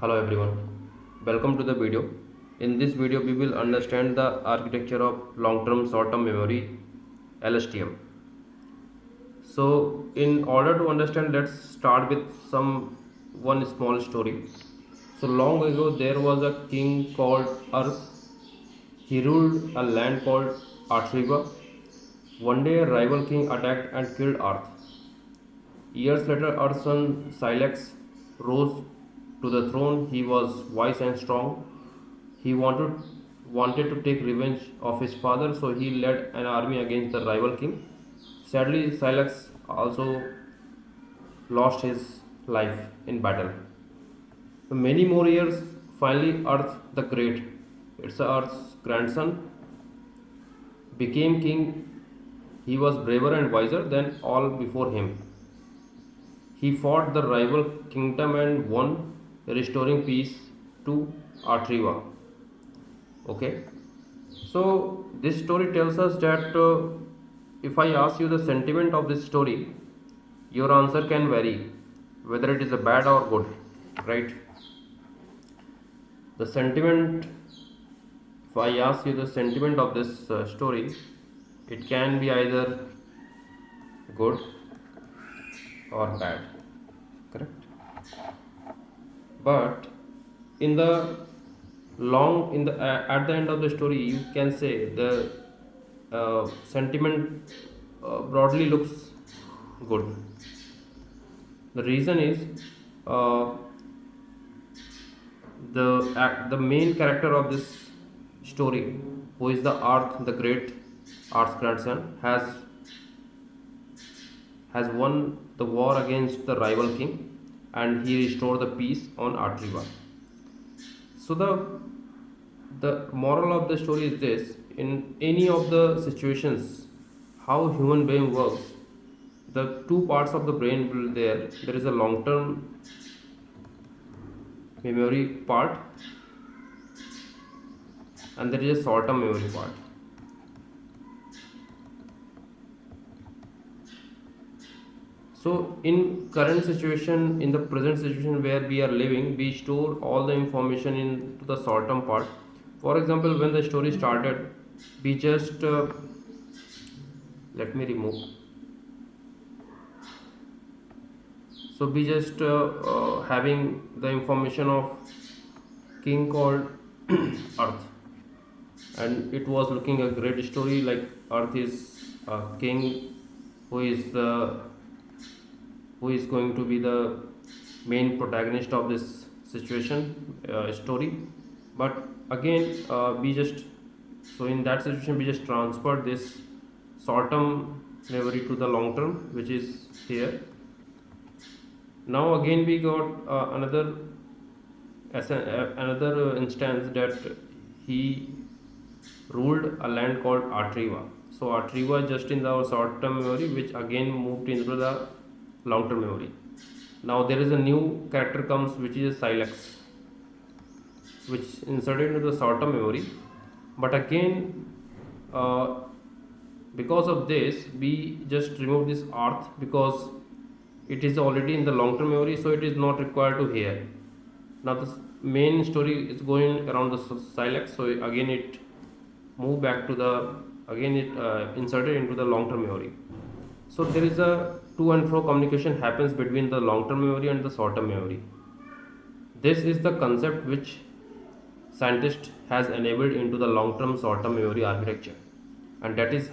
Hello everyone, welcome to the video. In this video we will understand the architecture of long-term short-term memory LSTM. So in order to understand, let's start with one small story. So long ago there was a king called Arth. He ruled a land called Arthriva. One day a rival king attacked and killed Arth. Years later Arth's son Silex rose to the throne. He was wise and strong. He wanted to take revenge of his father, so he led an army against the rival king. Sadly, Silex also lost his life in battle. For many more years, finally, Earth the Great, it's Earth's grandson, became king. He was braver and wiser than all before him. He fought the rival kingdom and won, restoring peace to Artriva. Okay. So this story tells us that if I ask you the sentiment of this story, your answer can vary, whether it is a bad or good, right? The sentiment, if I ask you the sentiment of this story, it can be either good or bad, correct? But in the at the end of the story, you can say the sentiment broadly looks good. The reason is uh, the main character of this story, who is the Arth the Great, Arth's grandson, has won the war against the rival king, and he restored the peace on Artriva. So the moral of the story is this: in any of the situations, how human brain works, the two parts of the brain will there is a long term memory part and there is a short term memory part. So in current situation, in the present situation where we are living, we store all the information into the short term part. For example, when the story started, we just let me remove. So we just having the information of king called Earth, and it was looking a great story, like Earth is a king who is going to be the main protagonist of this situation story. But again, we just so in that situation we just transferred this short term memory to the long term, which is here. Now again we got another instance that he ruled a land called Artriva. So Artriva just in the short term memory, which again moved into the long term memory. Now there is a new character comes, which is Silex, which inserted into the short term memory. But again, because of this, we just remove this Earth because it is already in the long term memory, so it is not required to here. Now the main story is going around the Silex, so again it move back to the again it inserted into the long term memory. So there is a to and fro communication happens between the long term memory and the short term memory. This is the concept which scientist has enabled into the long term short term memory architecture, and that is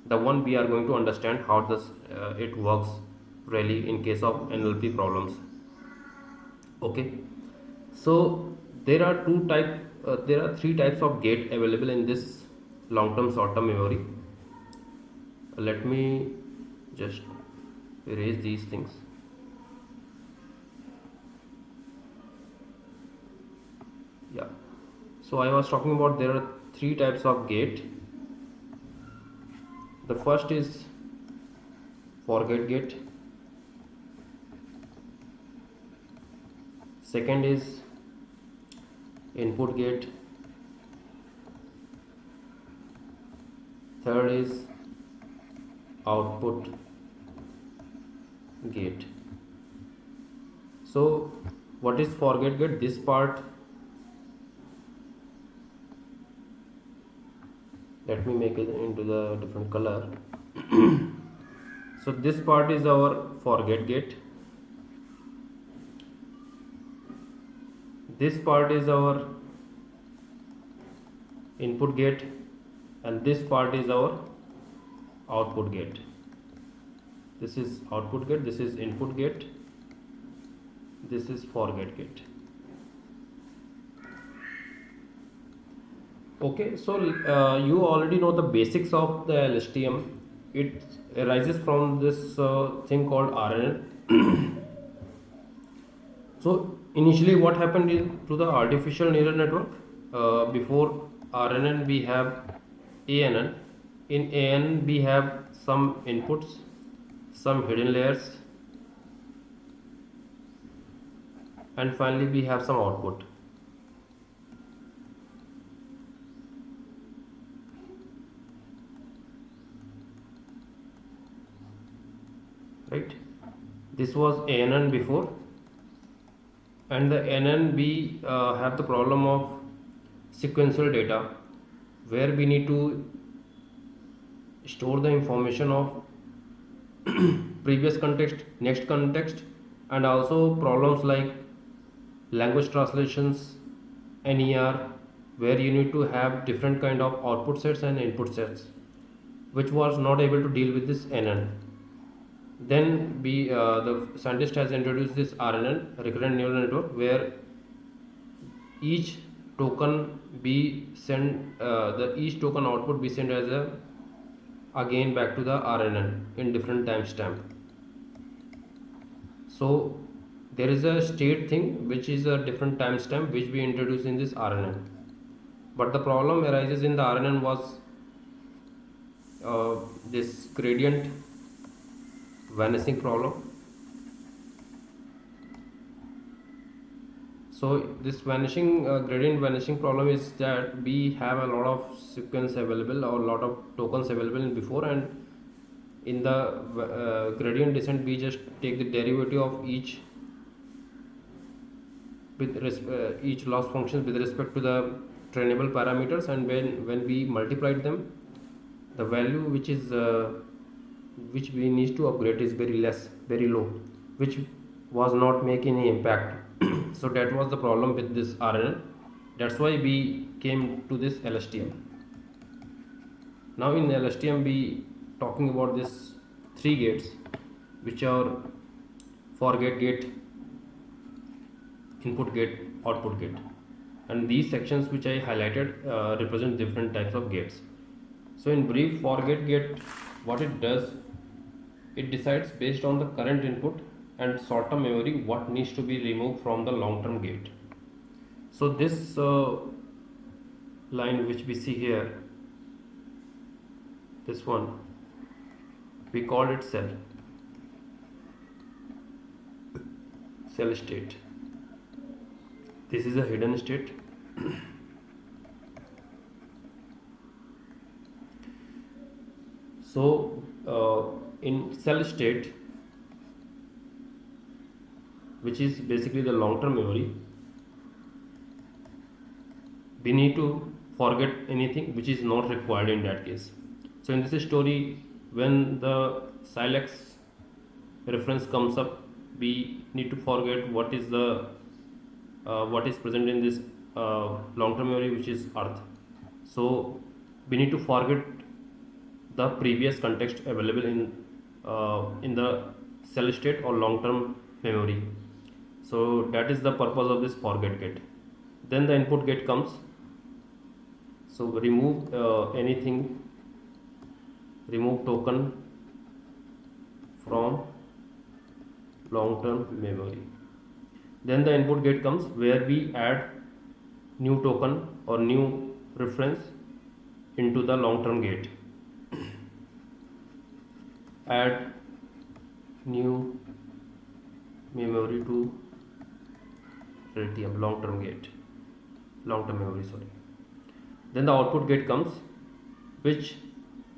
the one we are going to understand how this it works really in case of NLP problems. Okay, so there are three types of gate available in this long term short term memory. Let me just erase these things. Yeah, so I was talking about there are three types of gate. The first is forget gate, second is input gate, third is output gate. So What is forget gate? This part, let me make it into the different color. So this part is our forget gate. This part is our input gate, and this part is our output gate. This is output gate, this is input gate, this is forget gate. Okay, so you already know the basics of the LSTM. It arises from this thing called RNN. So initially what happened to the artificial neural network? Before RNN we have ANN. In ANN we have some inputs, some hidden layers, and finally we have some output. Right? This was ANN before, and the NN we have the problem of sequential data, where we need to store the information of previous context, next context, and also problems like language translations, NER, where you need to have different kind of output sets and input sets, which was not able to deal with this NN. Then the scientist has introduced this RNN, recurrent neural network, where each token be sent, each token output be sent as a again back to the RNN in different timestamp. So there is a state thing which is a different timestamp which we introduce in this RNN. But the problem arises in the RNN was this gradient vanishing problem. So this gradient vanishing problem is that we have a lot of sequence available or a lot of tokens available in before, and in the gradient descent we just take the derivative of each with each loss function with respect to the trainable parameters, and when we multiplied them, the value which we need to upgrade is very low, which was not making any impact. So that was the problem with this RNN. That's why we came to this LSTM. Now in LSTM we talking about this 3 gates, which are forget gate, input gate, output gate, and these sections which I highlighted represent different types of gates. So in brief, forget gate, what it does, it decides based on the current input and short-term memory what needs to be removed from the long-term gate. So this line which we see here, this one, we call it cell state. This is a hidden state. So in cell state, which is basically the long-term memory, we need to forget anything which is not required in that case. So in this story, when the silex reference comes up, we need to forget what is present in this long-term memory, which is earth. So we need to forget the previous context available in the cell state or long-term memory. So that is the purpose of this forget gate. Then the input gate comes. So remove anything, remove token from long-term memory. Then the input gate comes, where we add new token or new reference into the long-term gate. Add new memory to LTM, long-term memory, sorry. Then the output gate comes, which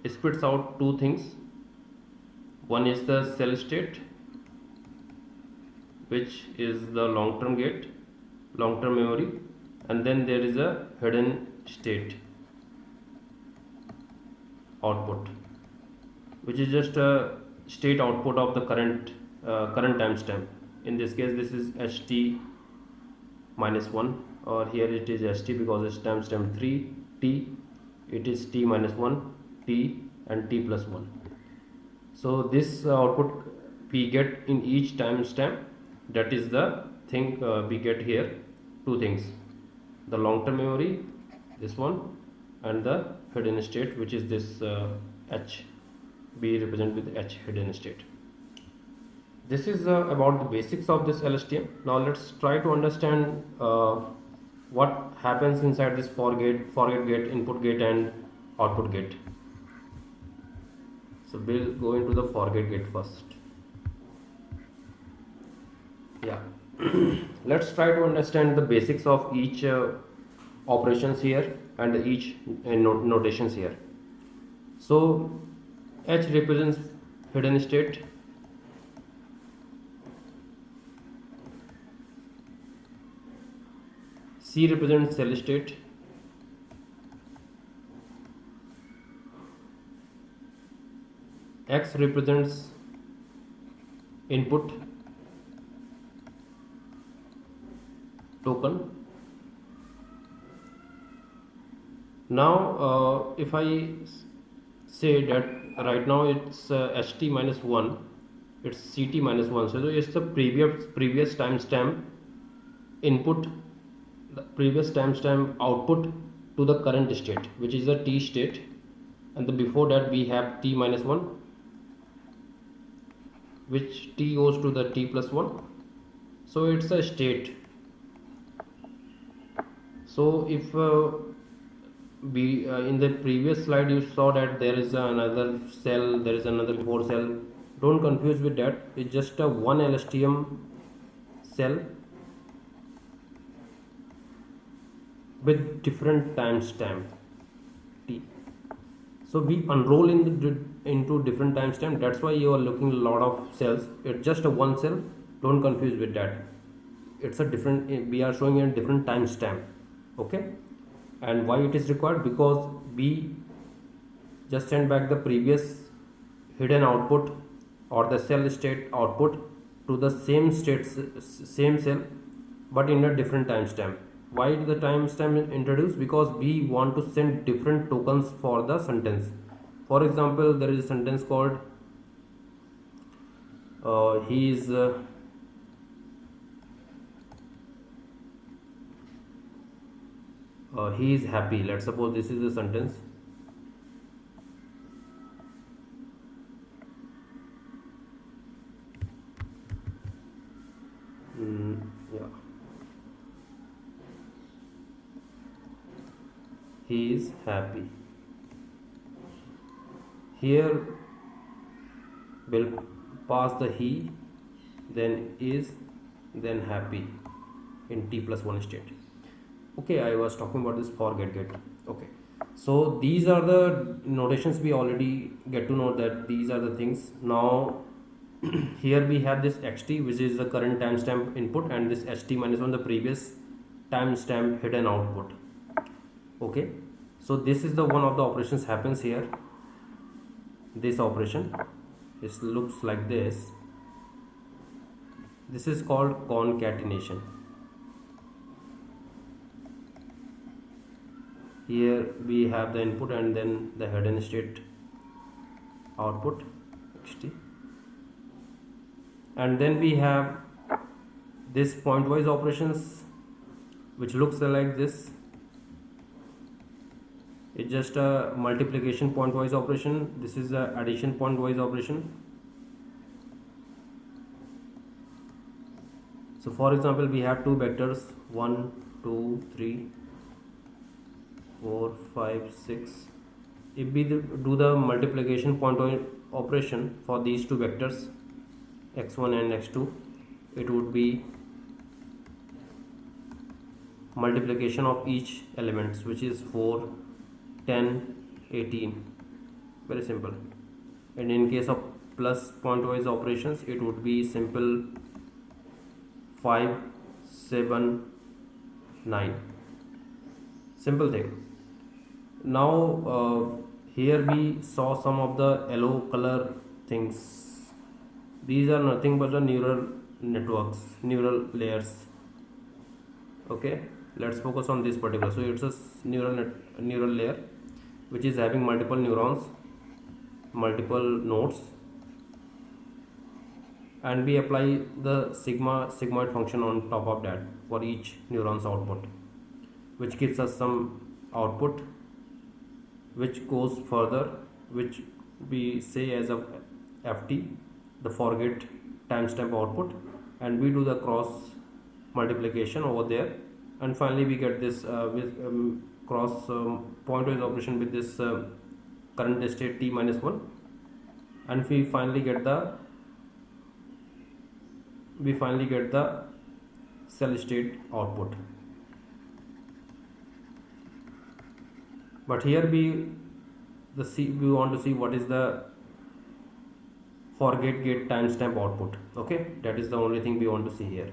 spits out two things. One is the cell state, which is the long-term gate, long-term memory, and then there is a hidden state output, which is just a state output of the current timestamp. In this case, this is ht minus 1, or here it is st because it's timestamp 3 t, it is t minus 1 t and t plus 1. So this output we get in each timestamp. That is the thing we get here. Two things: the long-term memory, this one, and the hidden state, which is this h. We represent with h, hidden state. This is about the basics of this LSTM. Now let's try to understand what happens inside this forget gate, input gate, and output gate. So we'll go into the forget gate first. Yeah. Let's try to understand the basics of each operations here and each notations here. So H represents hidden state, C represents cell state, X represents input token. Now if I say that right now it's ht minus 1, it's ct minus 1, so it's the previous timestamp input, the previous timestamp output to the current state, which is the t state, and the before that we have t minus 1, which t goes to the t plus 1, so it's a state. So if in the previous slide you saw that there is another cell, there is another before cell. Don't confuse with that. It's just a one LSTM cell with different timestamp t. So we unroll into different timestamp. That's why you are looking a lot of cells. It's just a one cell. Don't confuse with that. It's a different. We are showing a different timestamp. Okay. And why it is required? Because we just send back the previous hidden output or the cell state output to the same same cell, but in a different timestamp. Why the timestamp introduced? Because we want to send different tokens for the sentence. For example, there is a sentence called he is happy. Let's suppose this is the sentence. Yeah, he is happy. Here will pass the he, then is, then happy in t plus 1 state. Okay, I was talking about this forget gate. Okay, so these are the notations. We already get to know that these are the things. Now here we have this xt, which is the current timestamp input, and this ht minus 1, the previous timestamp hidden output. Okay, so this is the one of the operations happens here. This operation, it looks like this. This is called concatenation. Here we have the input and then the hidden state output xt, and then we have this pointwise operations, which looks like this. It's just a multiplication pointwise operation. This is a addition pointwise operation. So for example, we have two vectors 1 2 3 4 5 6. If we do the multiplication pointwise operation for these two vectors x1 and x2, it would be multiplication of each elements, which is 4 10 18. Very simple. And in case of plus pointwise operations, it would be simple 5 7 9. Simple thing. Now here we saw some of the yellow color things. These are nothing but the neural networks, neural layers. Okay, let's focus on this particular. So it's a neural layer which is having multiple neurons, multiple nodes, and we apply the sigmoid function on top of that for each neuron's output, which gives us some output which goes further, which we say as a ft, the forget timestamp output, and we do the cross multiplication over there, and finally we get this with cross pointwise operation with this current state t minus 1, and we finally get the cell state output. But here we want to see what is the forget gate timestamp output. Okay, that is the only thing we want to see here.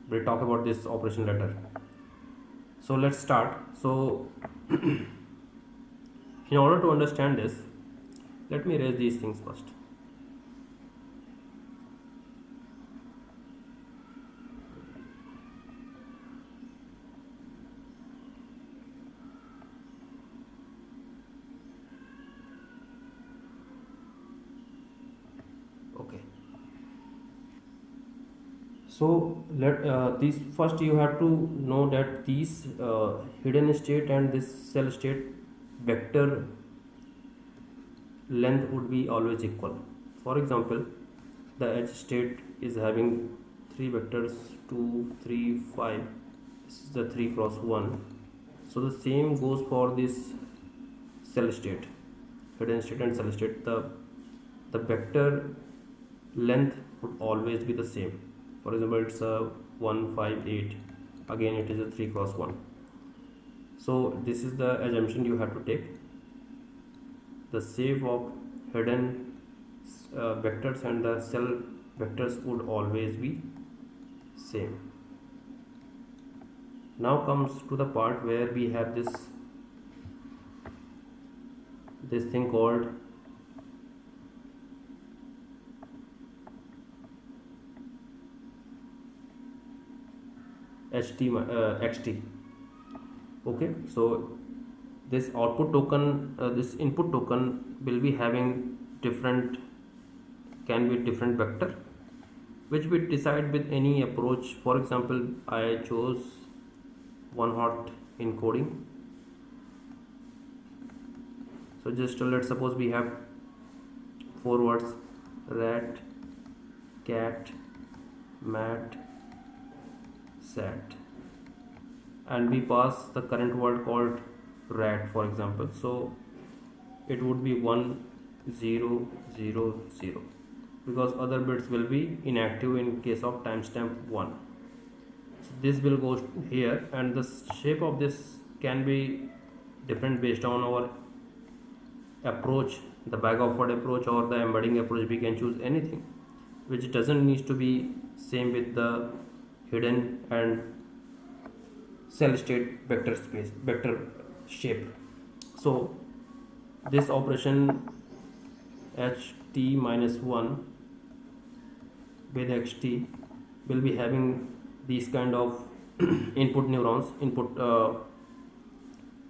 We'll talk about this operation later. So let's start. So in order to understand this, let me erase these things first. Okay, so let this first you have to know that these hidden state and this cell state vector length would be always equal. For example, the edge state is having 3 vectors, 2 3 5. This is the 3 cross 1. So the same goes for this cell state, hidden state and cell state. The vector length would always be the same. For example, it's a 1 5 8. Again it is a 3 cross 1. So this is the assumption you have to take. The shape of hidden vectors and the cell vectors would always be same. Now comes to the part where we have this thing called xt. Okay, so this output token, this input token will be having can be different vector, which we decide with any approach. For example, I chose one hot encoding. So just let's suppose we have 4 words: rat, cat, mat, sat, and we pass the current word called rat, for example. So it would be 1 0 0 0, because other bits will be inactive in case of timestamp 1. So this will go here, and the shape of this can be different based on our approach, the bag of word approach or the embedding approach. We can choose anything, which doesn't need to be same with the hidden and cell state vector shape. So this operation ht minus 1 with xt will be having these kind of input neurons, input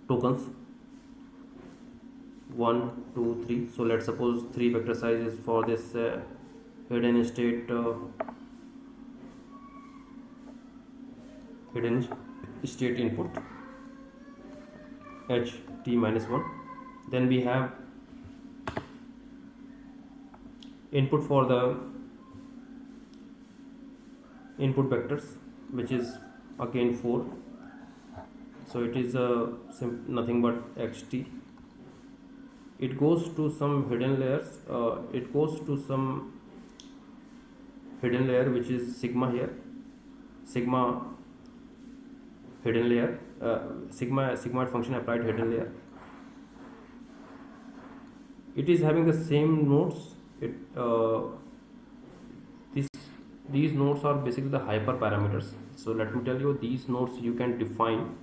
tokens 1 2 3. So let's suppose 3 vector sizes for this hidden state input ht minus 1. Then we have input for the input vectors, which is again 4. So it is nothing but xt. It goes to some hidden layers. It goes to some hidden layer, which is sigma here, sigma hidden layer, sigmoid function applied hidden layer. It is having the same nodes. This These nodes are basically the hyperparameters. So let me tell you, these nodes you can define.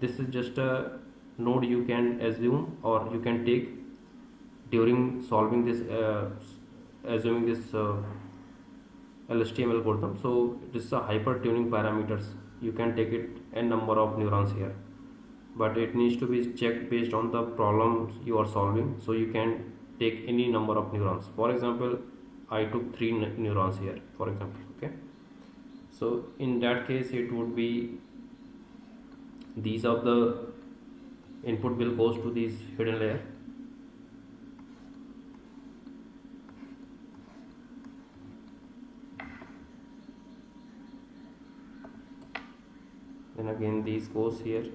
This is just a node you can assume or you can take during solving this assuming this LSTM algorithm. So this is a hyper tuning parameters. You can take it n number of neurons here, but it needs to be checked based on the problems you are solving. So you can take any number of neurons. For example, I took 3 neurons here, for example. Okay, so in that case it would be these of the input will goes to this hidden layer. Then again these goes here.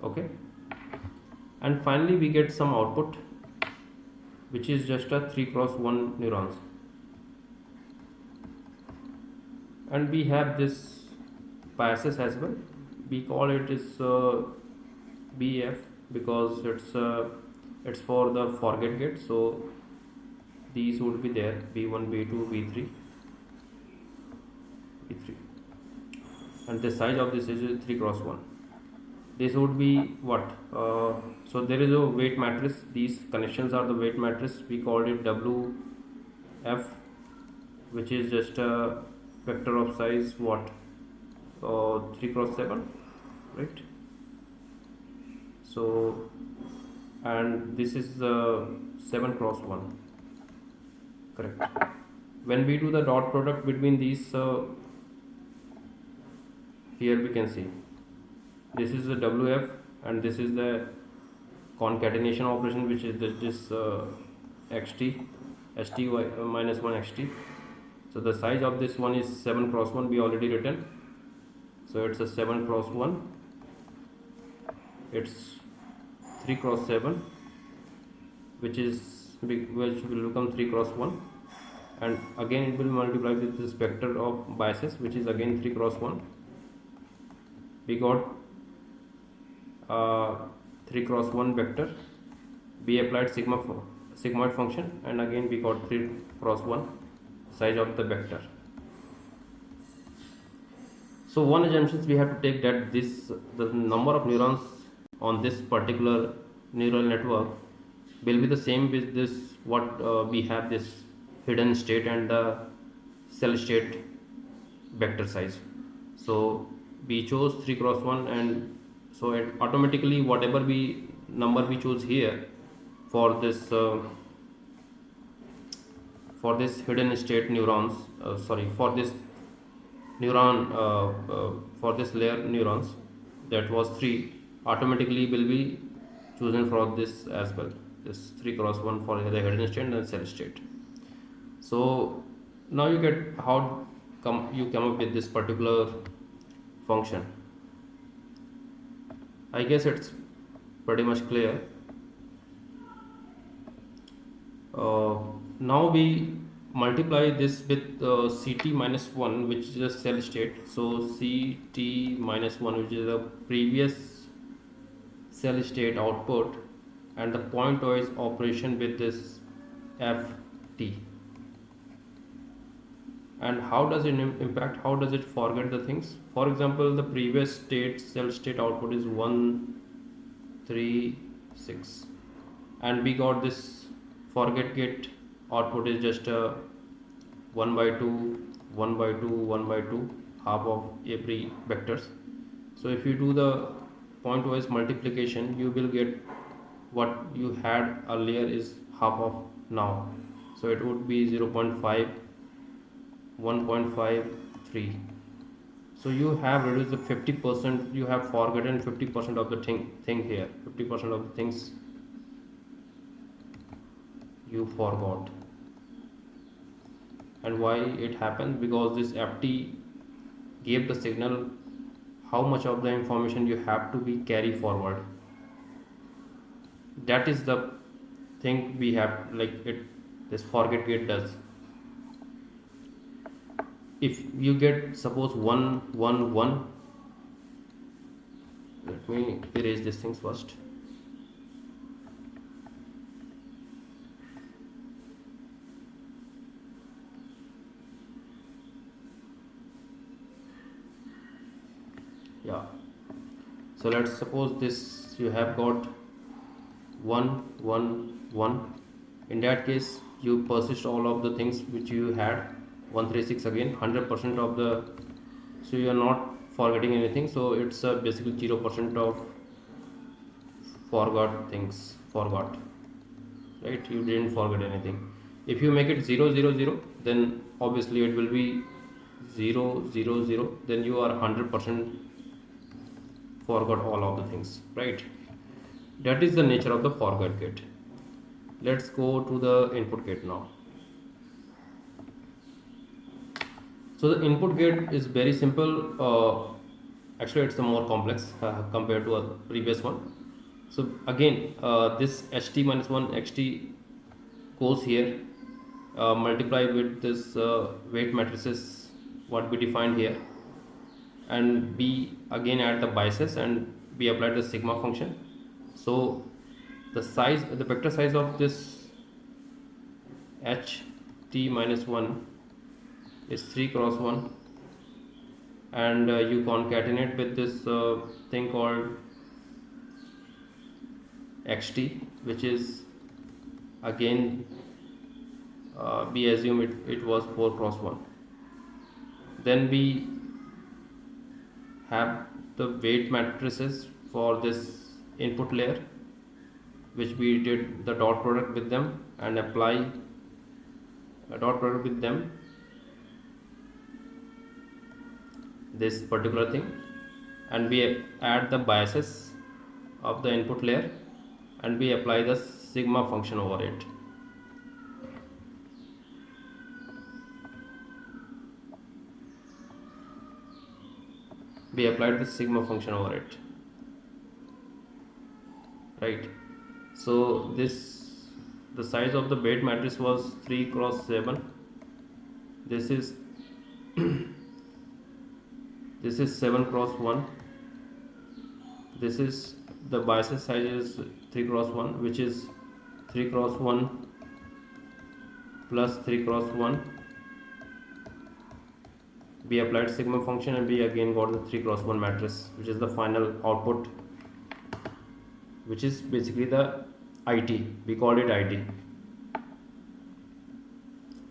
Okay, and finally we get some output which is just a 3 cross 1 neurons, and we have this biases as well. We call it is BF because it's for the forget gate. So these would be there, B1, B2, B3, B3, and the size of this is 3 cross 1. This would be what? So there is a weight matrix. These connections are the weight matrix. We called it WF, which is just a vector of size what? 3 cross 7, right? So, and this is the 7 cross 1, correct? When we do the dot product between these, here we can see this is the WF and this is the concatenation operation, which is this XT, ST minus 1 XT. So the size of this one is 7 cross 1, we already written. So it's a 7 cross 1, it's 3 cross 7, which will become 3 cross 1, and again it will multiply with this vector of biases, which is again 3 cross 1. We got 3 cross 1 vector. We applied sigmoid function, and again we got 3 cross 1 size of the vector. So one assumption we have to take that the number of neurons on this particular neural network will be the same with this what we have this hidden state and the cell state vector size. So we chose 3 cross 1, and so it automatically whatever number we choose here for this hidden state neurons, for this neuron for this layer neurons, that was 3, automatically will be chosen for this as well, this 3 cross 1 for the hidden state and cell state. So now you get how you come up with this particular function. I guess it's pretty much clear. Now we multiply this with CT minus 1, which is a cell state. So CT minus 1, which is a previous cell state output, and the pointwise operation with this FT. And how does it impact? How does it forget the things? For example, the previous cell state output is 1, 3, 6, and we got this forget gate output is just a 1 by 2, 1 by 2, 1 by 2, half of every vectors. So if you do the pointwise multiplication, you will get what you had earlier is half of now. So it would be 0.5, 1.53. So you have reduced the 50%, you have forgotten 50% of the thing here, 50% of the things you forgot. And why it happened? Because this FT gave the signal how much of the information you have to be carry forward. That is the thing we have, like this forget gate does. If you get suppose 1 1 1, Let me erase these things first. Yeah, so let's suppose this you have got 1 1 1. In that case you persist all of the things which you had 136 again 100% of the, so you are not forgetting anything, so it's basically 0% of forgot things, forgot, right? You didn't forget anything. If you make it 0 0 0, then obviously it will be 0 0 0, then you are 100% forgot all of the things, right? That is the nature of the forget gate. Let's go to the input gate now. So the input gate is very simple. Actually it's the more complex compared to a previous one. So again this ht minus 1 xt goes here, multiply with this weight matrices what we defined here, and we again add the biases and we apply the sigma function. So the size, the vector size of this h t minus 1 is 3 cross 1, and you concatenate with this thing called xt, which is again we assume it was 4 cross 1. Then we have the weight matrices for this input layer, which we did the dot product with them and apply a dot product with them, this particular thing, and we add the biases of the input layer and we apply the sigma function over it. We applied the sigma function over it, right? So this, the size of the weight matrix was 3 cross 7. This is this is 7 cross 1. This is the biases size is 3 cross 1, which is 3 cross 1 plus 3 cross 1. We applied sigma function and we again got the 3 cross 1 matrix, which is the final output, which is basically the IT. We call it IT,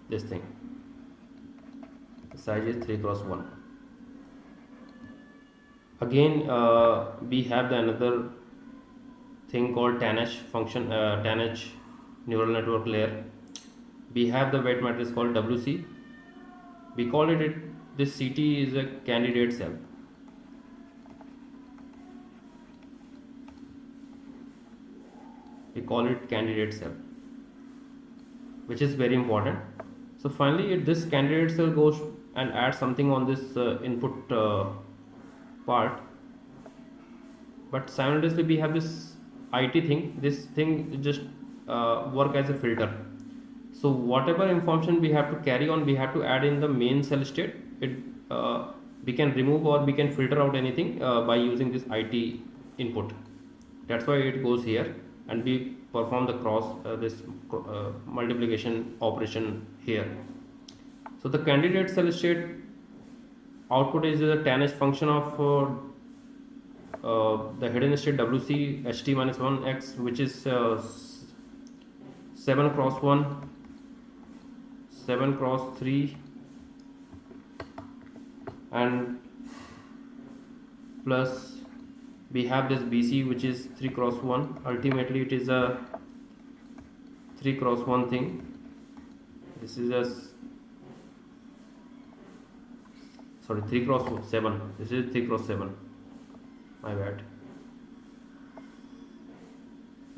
this thing. The size is 3 cross 1. Again we have the another thing called tan function, tan neural network layer. We have the weight matrix called WC. We call it this CT is a candidate cell. We call it candidate cell, which is very important. So finally this candidate cell goes and adds something on this input part, but simultaneously we have this IT thing. This thing just work as a filter. So whatever information we have to carry on, we have to add in the main cell state. It we can remove or we can filter out anything by using this IT input. That's why it goes here, and we perform the cross this multiplication operation here. So the candidate cell state output is a tan function of the hidden state WC ht minus 1 x, which is 7 cross 1, 7 cross 3, and plus we have this BC, which is 3 cross 1. Ultimately it is a 3 cross 1 thing. This is a 3 cross 7. This is 3 cross 7. My bad.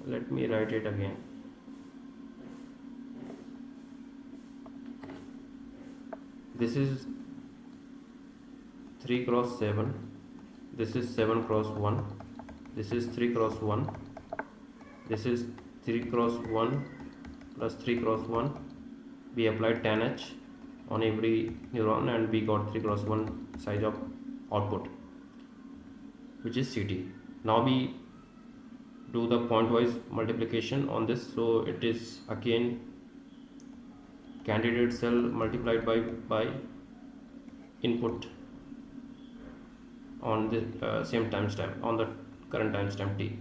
Let me write it again. This is 3 cross 7. This is 7 cross 1. This is 3 cross 1. This is 3 cross 1 plus 3 cross 1. We applied tan H on every neuron and we got 3 cross 1 size of output, which is CT. Now we do the pointwise multiplication on this. So it is again candidate cell multiplied by input on the same timestamp, on the current timestamp t,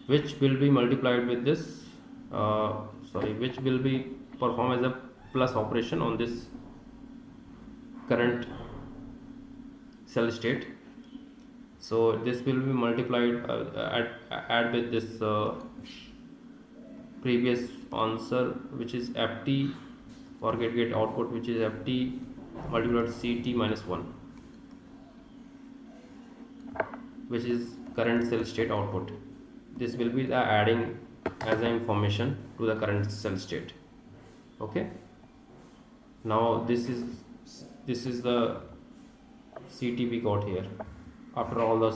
which will be multiplied with this which will be perform as a plus operation on this current cell state. So this will be multiplied add with this previous answer, which is ft for get output, which is ft multiplied ct minus 1, which is current cell state output. This will be the adding as an information to the current cell state. Okay, now this is the ct we got here after all the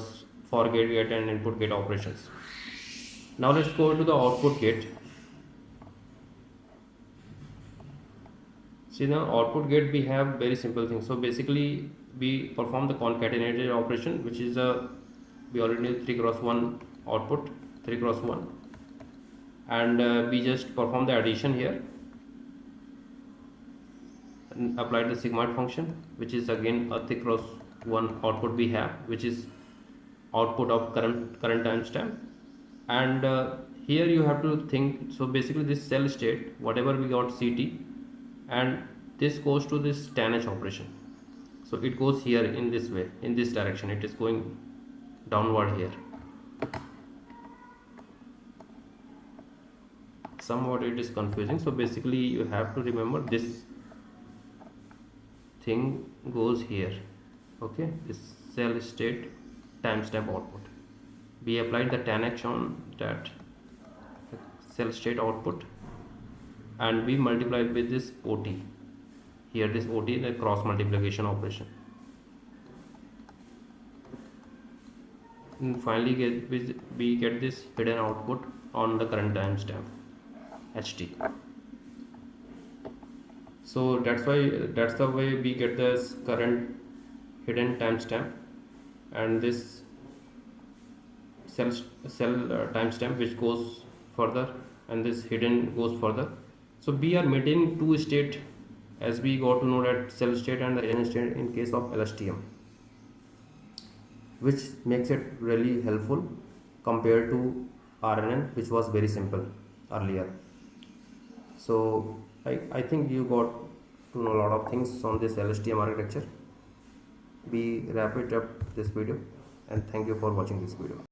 for get and input get operations. Now let's go to the output gate. See, the output gate we have very simple thing. So basically we perform the concatenated operation, which is we already know 3 cross 1 output, 3 cross 1, and we just perform the addition here and apply the sigmoid function, which is again a 3 cross 1 output we have, which is output of current timestamp. And here you have to think, so basically this cell state whatever we got ct, and this goes to this tan h operation. So it goes here in this way, in this direction, it is going downward here. Somewhat it is confusing, so basically you have to remember this thing goes here. Okay, this cell state timestamp output, we applied the tan h on that cell state output, and we multiplied with this ot here, this ot, the cross multiplication operation, and finally we get this hidden output on the current timestamp ht. So that's the way we get this current hidden timestamp, and this cell timestamp which goes further, and this hidden goes further. So we are maintaining two state, as we got to know that cell state and the hidden state in case of LSTM, which makes it really helpful compared to RNN, which was very simple earlier. So I think you got to know a lot of things on this LSTM architecture. We wrap it up this video, and thank you for watching this video.